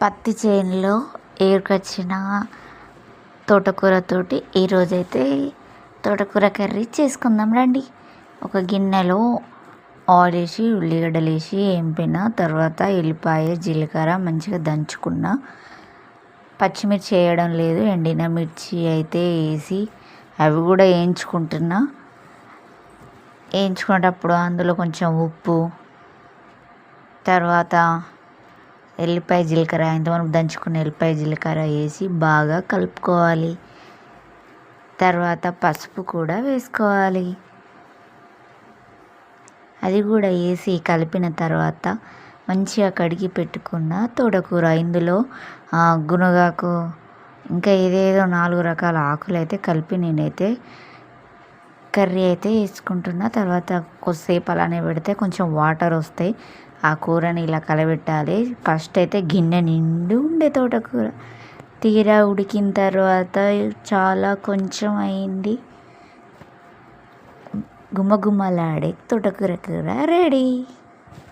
పత్తి చేనులో ఏరుకొచ్చిన తోటకూరతోటి ఈరోజైతే తోటకూర కర్రీ చేసుకుందాం రండి. ఒక గిన్నెలో ఆయిల్ వేసి ఉల్లిగడ్డలు వేసి వేపిన తర్వాత ఎల్లిపాయ జీలకర్ర మంచిగా దంచుకున్న, పచ్చిమిర్చి వేయడం లేదు, ఎండిన మిర్చి అయితే వేసి అవి కూడా వేయించుకునేటప్పుడు అందులో కొంచెం ఉప్పు, తర్వాత ఎల్లిపాయ జీలకర్ర ఇంతవరకు దంచుకున్న ఎల్లిపాయ జీలకర్ర వేసి బాగా కలుపుకోవాలి. తర్వాత పసుపు కూడా వేసుకోవాలి. అది కూడా వేసి కలిపిన తర్వాత మంచిగా కడిగి పెట్టుకున్న తోటకూర, ఇందులో గునుగాకు ఇంకా ఏదేదో 4 రకాల ఆకులు అయితే కలిపి నేనైతే కర్రీ అయితే వేసుకుంటున్నా. తర్వాత కొద్దిసేపు అలానే పెడితే కొంచెం వాటర్ వస్తాయి. ఆ కూరని ఇలా కలబెట్టాలి. ఫస్ట్ అయితే గిన్నె నిండు ఉండే తోటకూర, తీరా ఉడికిన తర్వాత చాలా కొంచెం అయింది. గుమ్మగుమ్మలాడే తోటకూర కూర రెడీ.